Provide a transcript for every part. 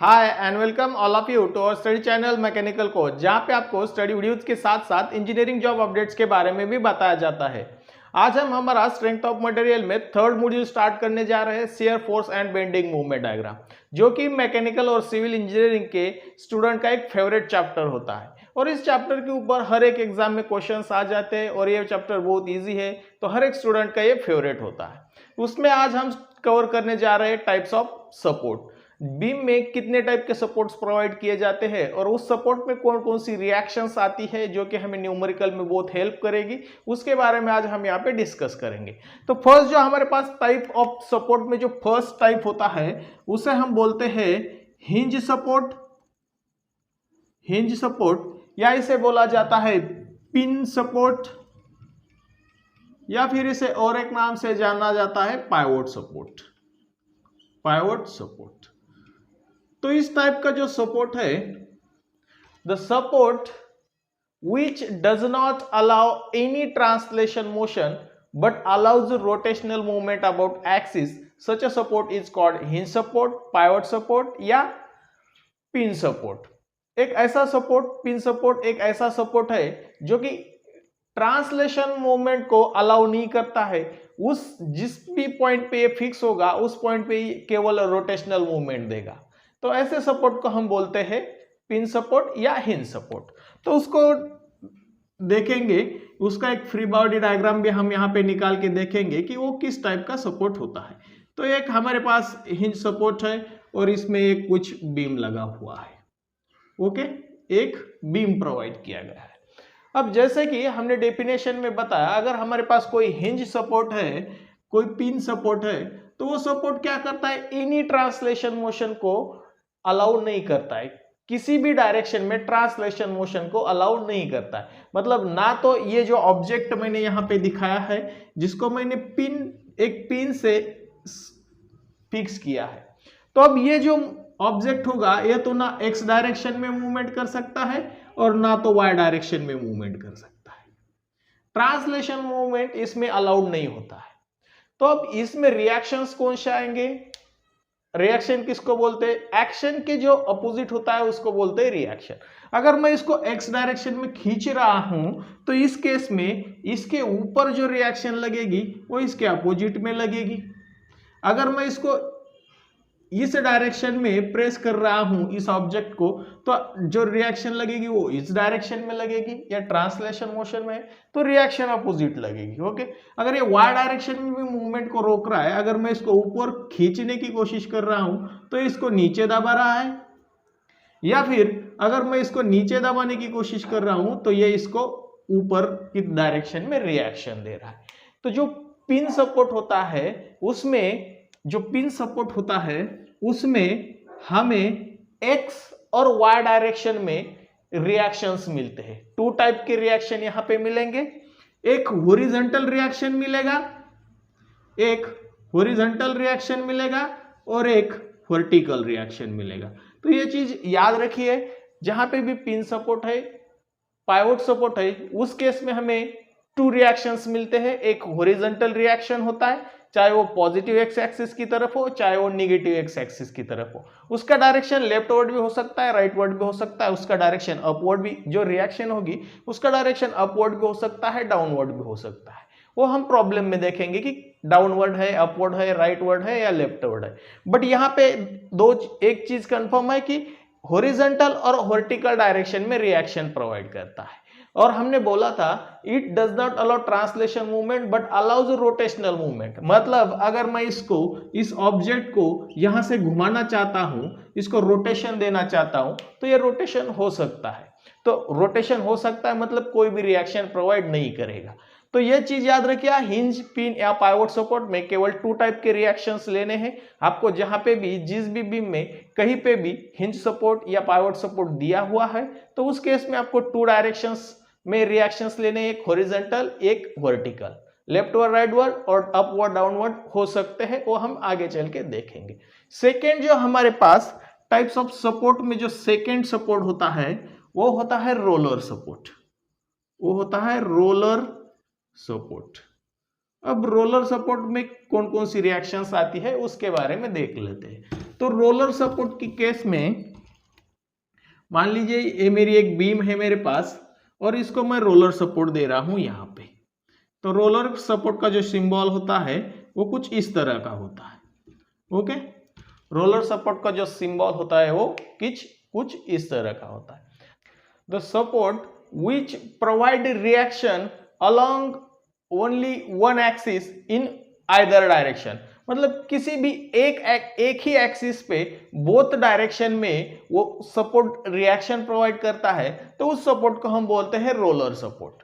Hi and welcome all of you to our study channel mechanical coach, जहां पे आपको study videos के साथ साथ इंजीनियरिंग जॉब अपडेट्स के बारे में भी बताया जाता है। आज हम हमारा स्ट्रेंथ ऑफ मटेरियल में थर्ड मॉड्यूल स्टार्ट करने जा रहे हैं, shear force and bending movement diagram, जो कि मैकेनिकल और सिविल इंजीनियरिंग के स्टूडेंट का एक फेवरेट चैप्टर होता है। और इस चैप्टर के ऊपर हर एक एग्जाम में क्वेश्चंस आ जाते हैं और ये चैप्टर बहुत ईजी है, तो हर एक स्टूडेंट का ये फेवरेट होता है। उसमें आज हम कवर करने जा रहे हैं टाइप्स ऑफ सपोर्ट। बीम में कितने टाइप के सपोर्ट्स प्रोवाइड किए जाते हैं और उस सपोर्ट में कौन कौन सी रिएक्शंस आती है जो कि हमें न्यूमेरिकल में बहुत हेल्प करेगी, उसके बारे में आज हम यहाँ पे डिस्कस करेंगे। तो फर्स्ट जो हमारे पास टाइप ऑफ सपोर्ट में जो फर्स्ट टाइप होता है उसे हम बोलते हैं हिंज सपोर्ट। हिंज सपोर्ट या इसे बोला जाता है पिन सपोर्ट, या फिर इसे और एक नाम से जाना जाता है पाइवोट सपोर्ट। Pivot support. तो इस टाइप का जो सपोर्ट है, the support which does not allow any translation motion but allows the rotational movement about axis, such a support is called hinge support, pivot support या pin support। एक ऐसा support, pin support एक ऐसा support है जो कि translation movement को allow नहीं करता है। उस जिस भी पॉइंट पे ये फिक्स होगा उस पॉइंट पे केवल रोटेशनल मूवमेंट देगा। तो ऐसे सपोर्ट को हम बोलते हैं पिन सपोर्ट या हिंज सपोर्ट। तो उसको देखेंगे, उसका एक फ्री बॉडी डायग्राम भी हम यहाँ पे निकाल के देखेंगे कि वो किस टाइप का सपोर्ट होता है। तो एक हमारे पास हिंज सपोर्ट है और इसमें एक कुछ बीम लगा हुआ है। ओके, एक बीम प्रोवाइड किया गया है। अब जैसे कि हमने डेफिनेशन में बताया, अगर हमारे पास कोई हिंज सपोर्ट है, कोई पिन सपोर्ट है, तो वो सपोर्ट क्या करता है, एनी ट्रांसलेशन मोशन को अलाउ नहीं करता है। किसी भी डायरेक्शन में ट्रांसलेशन मोशन को अलाउ नहीं करता है। मतलब ना तो ये जो ऑब्जेक्ट मैंने यहाँ पे दिखाया है, जिसको मैंने एक पिन से फिक्स किया है, तो अब ये जो ऑब्जेक्ट होगा ये तो ना एक्स डायरेक्शन में मूवमेंट कर सकता है और ना तो वाई डायरेक्शन में मूवमेंट कर सकता है। ट्रांसलेशन मूवमेंट इसमें अलाउड नहीं होता है। तो अब इसमें रिएक्शंस कौन से आएंगे? रिएक्शन किसको बोलते हैं? एक्शन के जो अपोजिट होता है उसको बोलते हैं रिएक्शन। अगर मैं इसको एक्स डायरेक्शन में खींच रहा हूं तो इस केस में इसके ऊपर जो रिएक्शन लगेगी वो इसके अपोजिट में लगेगी। अगर मैं इसको इस डायरेक्शन में प्रेस कर रहा हूं इस ऑब्जेक्ट को, तो जो रिएक्शन लगेगी वो इस डायरेक्शन में लगेगी, या ट्रांसलेशन मोशन में तो रिएक्शन अपोजिट लगेगी। ओके, अगर ये वाई डायरेक्शन में भी मूवमेंट को रोक रहा है, अगर मैं इसको ऊपर खींचने की कोशिश कर रहा हूं तो इसको नीचे दबा रहा है, या फिर अगर मैं इसको नीचे दबाने की कोशिश कर रहा हूं तो ये इसको ऊपर की डायरेक्शन में रिएक्शन दे रहा है। तो जो पिन सपोर्ट होता है उसमें, जो पिन सपोर्ट होता है उसमें हमें एक्स और वाई डायरेक्शन में रिएक्शंस मिलते हैं। टू टाइप के रिएक्शन यहां पे मिलेंगे। एक हॉरिजॉन्टल रिएक्शन मिलेगा, एक हॉरिजॉन्टल रिएक्शन मिलेगा और एक वर्टिकल रिएक्शन मिलेगा। तो ये चीज याद रखिए, जहां पे भी पिन सपोर्ट है, पाइवोट सपोर्ट है, उस केस में हमें टू रिएक्शंस मिलते हैं। एक हॉरिजॉन्टल रिएक्शन होता है, चाहे वो पॉजिटिव एक्स एक्सिस की तरफ हो चाहे वो निगेटिव एक्स एक्सिस की तरफ हो। उसका डायरेक्शन लेफ्टवर्ड भी हो सकता है, राइटवर्ड भी हो सकता है। उसका डायरेक्शन अपवर्ड भी, जो रिएक्शन होगी उसका डायरेक्शन अपवर्ड भी हो सकता है, डाउनवर्ड भी हो सकता है। वो हम प्रॉब्लम में देखेंगे कि डाउनवर्ड है, अपवर्ड है, राइटवर्ड है या लेफ्टवर्ड है। बट यहाँ पे एक चीज कंफर्म है कि हॉरिजॉन्टल और वर्टिकल डायरेक्शन में रिएक्शन प्रोवाइड करता है। और हमने बोला था it does not allow translation movement but allows rotational movement. मतलब अगर मैं इसको, इस ऑब्जेक्ट को यहां से घुमाना चाहता हूं, इसको रोटेशन देना चाहता हूं, तो ये रोटेशन हो सकता है। तो रोटेशन हो सकता है मतलब कोई भी रिएक्शन प्रोवाइड नहीं करेगा। तो ये चीज याद रखिए, हिंज, पिन या पाइवोट सपोर्ट में केवल टू टाइप के रिएक्शंस लेने हैं आपको। जहां पे भी, जिस भी बीम में कहीं पे भी हिंज सपोर्ट या पाइवोट सपोर्ट दिया हुआ है तो उस केस में आपको टू डायरेक्शंस में रिएक्शंस लेने, एक हॉरिजॉन्टल एक वर्टिकल, लेफ्टवर्ड राइटवर्ड और अपवर्ड डाउनवर्ड हो सकते हैं, वो हम आगे चल के देखेंगे। सेकेंड जो हमारे पास टाइप्स ऑफ सपोर्ट में जो सेकेंड सपोर्ट होता है वो होता है रोलर सपोर्ट। वो होता है रोलर सपोर्ट। अब रोलर सपोर्ट में कौन कौन सी रिएक्शंस आती है उसके बारे में देख लेते हैं। तो रोलर सपोर्ट की केस में मान लीजिए ये मेरी एक बीम है मेरे पास और इसको मैं रोलर सपोर्ट दे रहा हूं यहाँ पे। तो रोलर सपोर्ट का जो सिंबल होता है वो कुछ इस तरह का होता है। ओके, रोलर सपोर्ट का जो सिंबल होता है वो कुछ इस तरह का होता है। The support which provide reaction along only one axis in either direction, मतलब किसी भी एक ही एक्सिस पे बोथ डायरेक्शन में वो सपोर्ट रिएक्शन प्रोवाइड करता है, तो उस सपोर्ट को हम बोलते हैं रोलर सपोर्ट।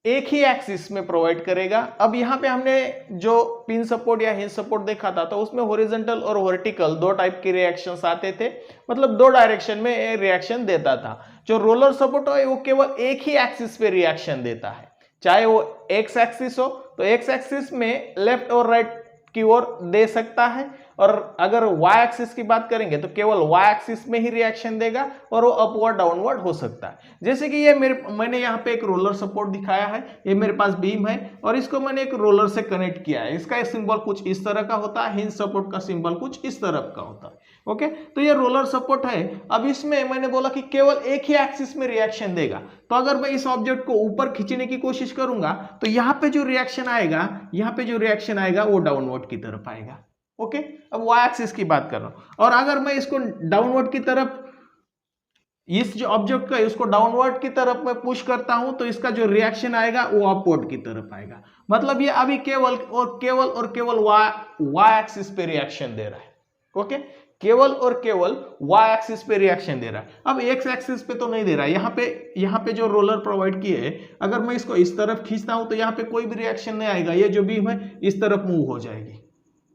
एक ही एक्सिस में प्रोवाइड करेगा। अब यहाँ पे हमने जो पिन सपोर्ट या हिंज सपोर्ट देखा था तो उसमें हॉरिजॉन्टल और वर्टिकल दो टाइप के रिएक्शंस आते थे, मतलब दो डायरेक्शन में रिएक्शन देता था। जो रोलर सपोर्ट है वो केवल एक ही एक्सिस पे रिएक्शन देता है, चाहे वो एक्स एक्सिस हो तो एक्स एक्सिस में लेफ्ट और राइट की ओर दे सकता है, और अगर वाई एक्सिस की बात करेंगे तो केवल वाई एक्सिस में ही रिएक्शन देगा और वो अपवर्ड डाउनवर्ड हो सकता है। जैसे कि ये मैंने यहाँ पे एक रोलर सपोर्ट दिखाया है, ये मेरे पास बीम है और इसको मैंने एक रोलर से कनेक्ट किया है। इसका सिंबल कुछ इस तरह का होता है, हिंज सपोर्ट का सिंबल कुछ इस तरह का होता है। ओके, तो ये रोलर सपोर्ट है। अब इसमें मैंने बोला कि केवल एक ही एक्सिस में रिएक्शन देगा, तो अगर मैं इस ऑब्जेक्ट को ऊपर खींचने की कोशिश करूंगा तो यहाँ पे जो रिएक्शन आएगा वो डाउनवर्ड की तरफ आएगा। ओके, अब वाई एक्सिस की बात कर रहा हूं, और अगर मैं इसको डाउनवर्ड की तरफ, इस जो ऑब्जेक्ट का उसको डाउनवर्ड की तरफ मैं पुश करता हूं तो इसका जो रिएक्शन आएगा वो अपवर्ड की तरफ आएगा। मतलब ये अभी केवल और केवल वाई एक्सिस पे रिएक्शन दे रहा है। ओके, केवल और केवल वाई एक्सिस पे रिएक्शन दे रहा है। अब एक्स एक्सिस पे तो नहीं दे रहा है। यहाँ पे जो रोलर प्रोवाइड किए है, अगर मैं इसको इस तरफ खींचता हूं तो यहाँ पे कोई भी रिएक्शन नहीं आएगा, ये जो बीम है इस तरफ मूव हो जाएगी।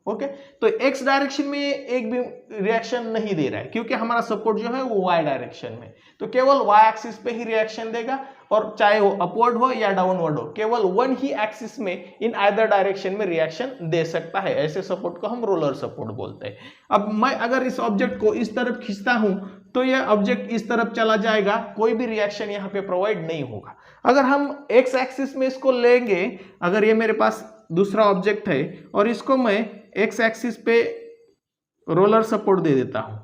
ओके, तो एक्स डायरेक्शन में एक भी रिएक्शन नहीं दे रहा है क्योंकि हमारा सपोर्ट जो है वो वाई डायरेक्शन में, तो केवल वाई एक्सिस पे ही रिएक्शन देगा, और चाहे वो अपवर्ड हो या डाउनवर्ड हो, केवल वन ही एक्सिस में इन आइदर डायरेक्शन में रिएक्शन दे सकता है। ऐसे सपोर्ट को हम रोलर सपोर्ट बोलते हैं। अब मैं अगर इस ऑब्जेक्ट को इस तरफ खींचता हूं तो यह ऑब्जेक्ट इस तरफ चला जाएगा, कोई भी रिएक्शन यहाँ पे प्रोवाइड नहीं होगा। अगर हम एक्स एक्सिस में इसको लेंगे, अगर ये मेरे पास दूसरा ऑब्जेक्ट है और इसको मैं एक्स एक्सिस पे रोलर सपोर्ट दे देता हूं,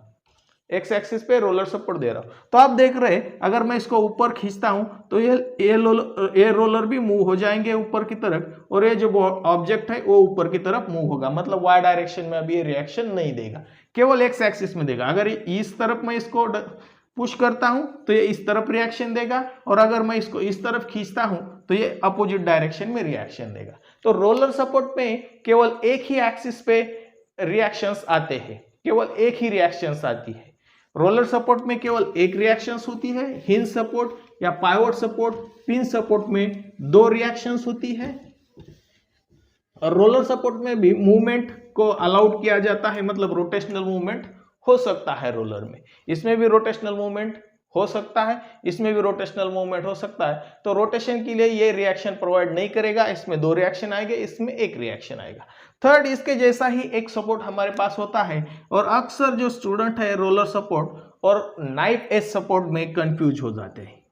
एक्स एक्सिस पे रोलर सपोर्ट दे रहा हूं, तो आप देख रहे हैं अगर मैं इसको ऊपर खींचता हूं तो ये रोलर भी मूव हो जाएंगे ऊपर की तरफ, और ये जो ऑब्जेक्ट है वो ऊपर की तरफ मूव होगा। मतलब वाई डायरेक्शन में अभी ये रिएक्शन नहीं देगा, केवल एक्स एक्सिस में देगा। अगर इस तरफ मैं इसको पुश करता हूं तो ये इस तरफ रिएक्शन देगा, और अगर मैं इसको इस तरफ खींचता हूं तो ये अपोजिट डायरेक्शन में रिएक्शन देगा। तो रोलर सपोर्ट में केवल एक ही एक्सिस पे रिएक्शंस आते हैं, केवल एक ही रिएक्शंस आती है। रोलर सपोर्ट में केवल एक रिएक्शंस होती है। हिंज सपोर्ट या पाइवोट सपोर्ट, पिन सपोर्ट में दो रिएक्शंस होती है। और रोलर सपोर्ट में भी मूवमेंट को अलाउड किया जाता है, मतलब रोटेशनल मूवमेंट हो सकता है रोलर में। इसमें भी रोटेशनल मूवमेंट हो सकता है, इसमें भी रोटेशनल मूवमेंट हो सकता है। तो रोटेशन के लिए ये रिएक्शन प्रोवाइड नहीं करेगा, इसमें दो रिएक्शन आएंगे, इसमें एक रिएक्शन आएगा। थर्ड, इसके जैसा ही एक सपोर्ट हमारे पास होता है, और अक्सर जो स्टूडेंट है रोलर सपोर्ट और नाइफ एज सपोर्ट में कंफ्यूज हो जाते हैं।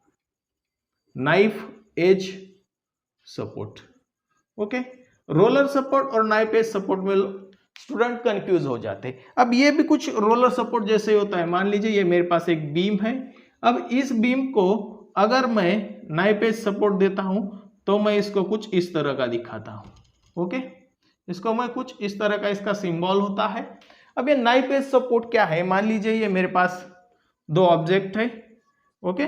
Knife edge support, okay, roller support और नाइफ एज सपोर्ट में स्टूडेंट कंफ्यूज हो जाते हैं। अब ये भी कुछ रोलर सपोर्ट जैसे होता है। मान लीजिए ये मेरे पास एक बीम है, अब इस बीम को अगर मैं नाइफ एज सपोर्ट देता हूं तो मैं इसको कुछ इस तरह का दिखाता हूं। ओके, इसको मैं कुछ इस तरह का, इसका सिंबल होता है। अब ये नाइफ एज सपोर्ट क्या है? मान लीजिए ये मेरे पास दो ऑब्जेक्ट है, ओके,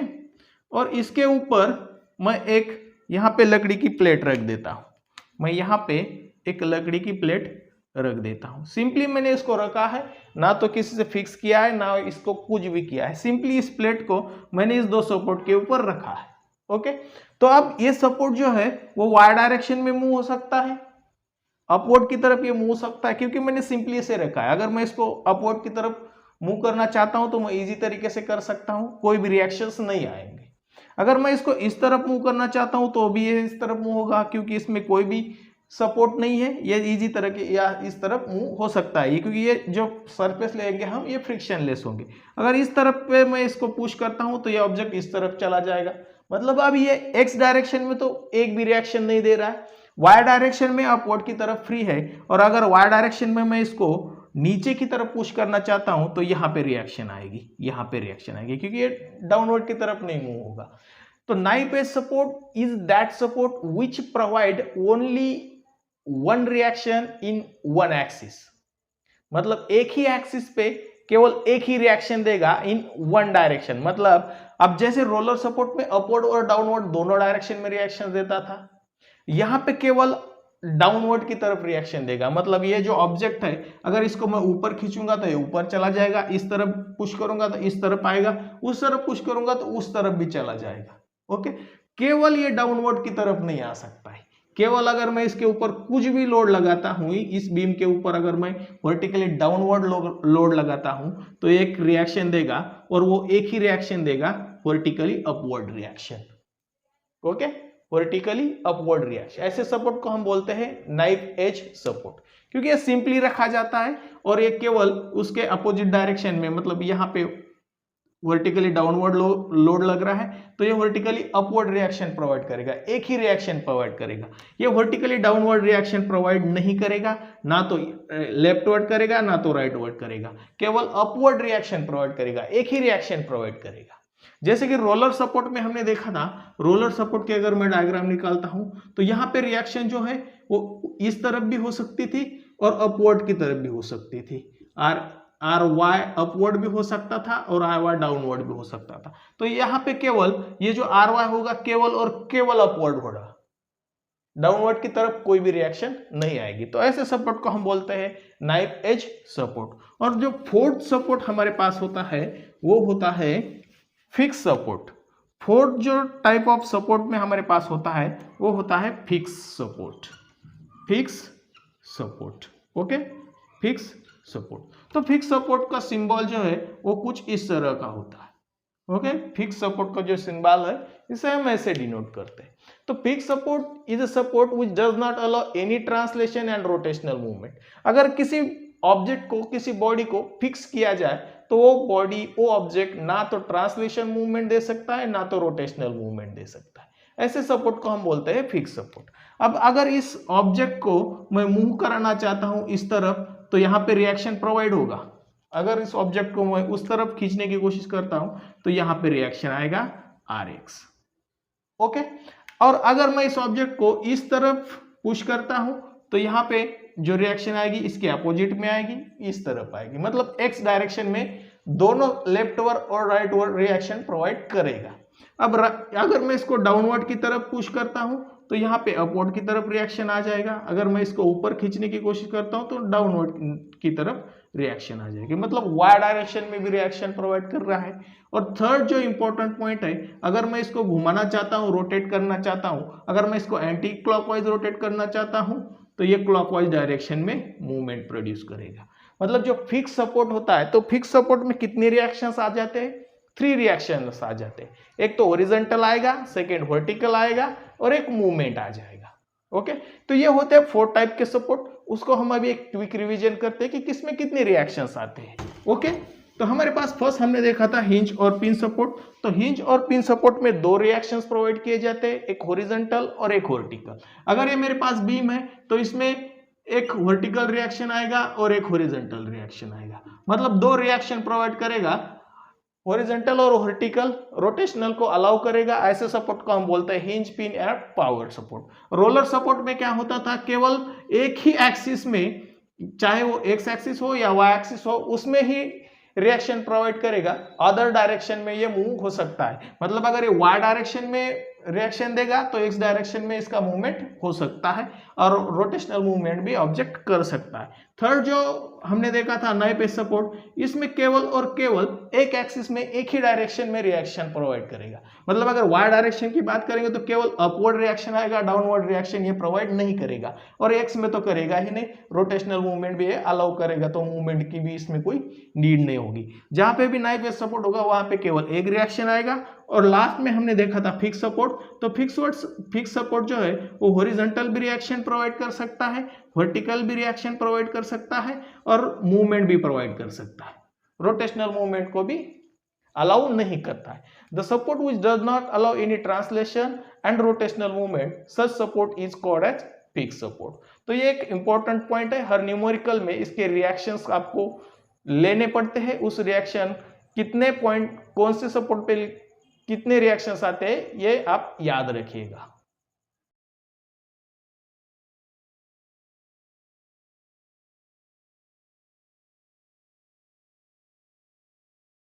और इसके ऊपर मैं एक यहाँ पे लकड़ी की प्लेट रख देता हूं। मैं यहाँ पे एक लकड़ी की प्लेट रख देता हूं। सिंपली मैंने इसको रखा है, ना तो किसी से फिक्स किया है ना इसको कुछ भी किया है। सिंपली इस प्लेट को मैंने इस दो सपोर्ट के ऊपर रखा है। ओके, तो अब ये सपोर्ट जो है वो वाई डायरेक्शन में मूव हो सकता है, अपवर्ड की तरफ ये मूव हो सकता है, क्योंकि मैंने सिंपली इसे रखा है। अगर मैं इसको अपवर्ड की तरफ मूव करना चाहता हूं तो मैं इजी तरीके से कर सकता हूं, कोई भी रिएक्शंस नहीं आएंगे। अगर मैं इसको इस तरफ मूव करना चाहता हूं तो भी ये इस तरफ मूव होगा, क्योंकि इसमें कोई भी सपोर्ट नहीं है, ये इजी तरह के या इस तरफ मूव हो सकता है, क्योंकि ये जो सरफेस लेंगे हम ये फ्रिक्शनलेस होंगे। अगर इस तरफ पे मैं इसको पुश करता हूं तो ये ऑब्जेक्ट इस तरफ चला जाएगा। मतलब अब ये एक्स डायरेक्शन में तो एक भी रिएक्शन नहीं दे रहा है, वाई डायरेक्शन में अपवर्ड की तरफ फ्री है, और अगर वाई डायरेक्शन में मैं इसको नीचे की तरफ पुश करना चाहता हूं तो यहां पे रिएक्शन आएगी, यहां पे रिएक्शन आएगी, क्योंकि ये डाउनवर्ड की तरफ नहीं मूव होगा। तो knife edge support is that support which provide only one reaction in one axis, मतलब एक ही एक्सिस पे केवल एक ही रिएक्शन देगा इन वन डायरेक्शन। मतलब अब जैसे रोलर सपोर्ट में अपवर्ड और डाउनवर्ड दोनों डायरेक्शन में रिएक्शन देता था, यहां पे केवल डाउनवर्ड की तरफ रिएक्शन देगा। मतलब ये जो ऑब्जेक्ट है, अगर इसको मैं ऊपर खींचूंगा तो ये ऊपर चला जाएगा, इस तरफ पुश करूंगा तो इस तरफ आएगा, उस तरफ पुश करूंगा तो उस तरफ भी चला जाएगा। ओके, केवल ये डाउनवर्ड की तरफ नहीं आ सकता है। केवल अगर मैं इसके ऊपर कुछ भी लोड लगाता हूं, इस बीम के ऊपर अगर मैं वर्टिकली डाउनवर्ड लोड लगाता हूं तो एक रिएक्शन देगा, और वो एक ही रिएक्शन देगा, vertically upward reaction. Okay, vertically upward reaction. ऐसे सपोर्ट को हम बोलते हैं नाइफ एज सपोर्ट, क्योंकि ये सिंपली रखा जाता है और ये केवल उसके अपोजिट डायरेक्शन में, मतलब यहाँ पे वर्टिकली डाउनवर्ड लोड लग रहा है तो ये वर्टिकली अपवर्ड रिएक्शन प्रोवाइड करेगा, एक ही रिएक्शन प्रोवाइड करेगा। ये वर्टिकली डाउनवर्ड रिएक्शन प्रोवाइड नहीं करेगा, ना तो लेफ्टवर्ड करेगा ना तो राइटवर्ड करेगा, केवल अपवर्ड रिएक्शन प्रोवाइड करेगा, एक ही रिएक्शन प्रोवाइड करेगा। जैसे कि रोलर सपोर्ट में हमने देखा था, रोलर सपोर्ट के अगर मैं डायग्राम निकालता हूं तो यहाँ पे रिएक्शन जो है वो इस तरफ भी हो सकती थी और अपवर्ड की तरफ भी हो सकती थी। आर वाई अपवर्ड भी हो सकता था और आर वाई डाउनवर्ड भी हो सकता था। तो यहाँ पे केवल ये जो आर वाई होगा केवल और केवल अपवर्ड होगा, डाउनवर्ड की तरफ कोई भी रिएक्शन नहीं आएगी। तो ऐसे सपोर्ट को हम बोलते हैं नाइफ एज सपोर्ट। और जो फोर्थ सपोर्ट हमारे पास होता है वो होता है फिक्स सपोर्ट। फोर्थ जो टाइप ऑफ सपोर्ट में हमारे पास होता है वो होता है fix support. Fix support, okay, fix support. तो फिक्स सपोर्ट का सिंबल जो है वो कुछ इस तरह का होता है। ओके, फिक्स सपोर्ट का जो सिंबल है इसे हम ऐसे डिनोट करते हैं। तो fix support is a support which does not allow any translation and rotational movement. अगर किसी ऑब्जेक्ट को, किसी बॉडी को फिक्स किया जाए तो वो बॉडी, वो ऑब्जेक्ट ना तो ट्रांसलेशन मूवमेंट दे सकता है ना तो रोटेशनल मूवमेंट दे सकता है। ऐसे सपोर्ट को हम बोलते हैं फिक्स सपोर्ट। अब अगर इस ऑब्जेक्ट को मैं मूव कराना चाहता हूं इस तरफ तो यहां पे रिएक्शन प्रोवाइड होगा। अगर इस ऑब्जेक्ट को मैं उस तरफ खींचने की कोशिश करता हूं तो यहां पे रिएक्शन आएगा Rx। ओके, और अगर मैं इस ऑब्जेक्ट को इस तरफ पुश करता हूं तो यहां पे जो रिएक्शन आएगी इसके अपोजिट में आएगी, इस तरफ आएगी। मतलब एक्स डायरेक्शन में दोनों लेफ्टवर्ड और राइटवर्ड रिएक्शन प्रोवाइड करेगा। अब अगर मैं इसको डाउनवर्ड की तरफ पुश करता हूं तो यहाँ पे अपवर्ड की तरफ रिएक्शन आ जाएगा। अगर मैं इसको ऊपर खींचने की कोशिश करता हूं तो डाउनवर्ड की तरफ रिएक्शन आ जाएगी। मतलब वाई डायरेक्शन में भी रिएक्शन प्रोवाइड कर रहा है। और थर्ड जो इंपॉर्टेंट पॉइंट है, अगर मैं इसको घुमाना चाहता हूं, रोटेट करना चाहता हूं, अगर मैं इसको एंटी क्लॉकवाइज रोटेट करना चाहता हूं तो ये क्लॉकवाइज डायरेक्शन में मूवमेंट प्रोड्यूस करेगा। मतलब जो फिक्स सपोर्ट होता है तो फिक्स सपोर्ट में कितने रिएक्शंस आ जाते हैं? 3 रिएक्शंस आ जाते हैं। एक तो हॉरिजॉन्टल आएगा, सेकंड वर्टिकल आएगा और एक मूवमेंट आ जाएगा। ओके, तो ये होते हैं 4 टाइप के सपोर्ट। उसको हम अभी एक क्विक रिवीजन करते हैं कि किसमें कितने रिएक्शंस आते हैं। ओके, तो हमारे पास फर्स्ट हमने देखा था हिंज और पिन सपोर्ट। तो हिंज और पिन सपोर्ट में 2 रिएक्शंस प्रोवाइड किए जाते हैं, एक हॉरिजॉन्टल और एक वर्टिकल। अगर ये मेरे पास बीम है तो इसमें एक वर्टिकल रिएक्शन आएगा और एक हॉरिजॉन्टल रिएक्शन आएगा। मतलब 2 रिएक्शन प्रोवाइड करेगा, हॉरिजॉन्टल और वर्टिकल, रोटेशनल को अलाउ करेगा। ऐसे सपोर्ट को हम बोलते हैं हिंज, पिन या पावर सपोर्ट। रोलर सपोर्ट में क्या होता था, केवल एक ही एक्सिस में, चाहे वो एक्स एक्सिस हो या वाई एक्सिस हो, उसमें ही रिएक्शन प्रोवाइड करेगा। अदर डायरेक्शन में ये मूव हो सकता है। मतलब अगर ये वाई डायरेक्शन में रिएक्शन देगा तो एक्स डायरेक्शन में इसका मूवमेंट हो सकता है और रोटेशनल मूवमेंट भी ऑब्जेक्ट कर सकता है। थर्ड जो हमने देखा था नाइफ एज सपोर्ट, इसमें केवल और केवल एक एक्सिस में एक ही डायरेक्शन में रिएक्शन प्रोवाइड करेगा। मतलब अगर वाई डायरेक्शन की बात करेंगे तो केवल अपवर्ड रिएक्शन आएगा, डाउनवर्ड रिएक्शन ये प्रोवाइड नहीं करेगा। और एक्स में तो करेगा ही नहीं, रोटेशनल मूवमेंट भी अलाउ करेगा, तो मूवमेंट की भी इसमें कोई नीड नहीं होगी। जहां पे भी नाइफ एज सपोर्ट होगा वहां पे केवल एक रिएक्शन आएगा। और लास्ट में हमने देखा था फिक्स सपोर्ट। तो फिक्स सपोर्ट जो है वो हॉरिजॉन्टल भी रिएक्शन प्रोवाइड कर सकता है, वर्टिकल भी रिएक्शन प्रोवाइड कर सकता है और मूवमेंट भी प्रोवाइड कर सकता है। रोटेशनल मूवमेंट को भी अलाउ नहीं करता है। The support which does not allow any translation and rotational movement, such support is called as peak support. तो ये एक इंपॉर्टेंट पॉइंट है, हर न्यूमेरिकल में इसके रिएक्शंस आपको लेने पड़ते हैं, उस रिएक्शन कितने पॉइंट कौन से सपोर्ट पे कितने रिएक्शंस आते हैं ये आप याद रखिएगा।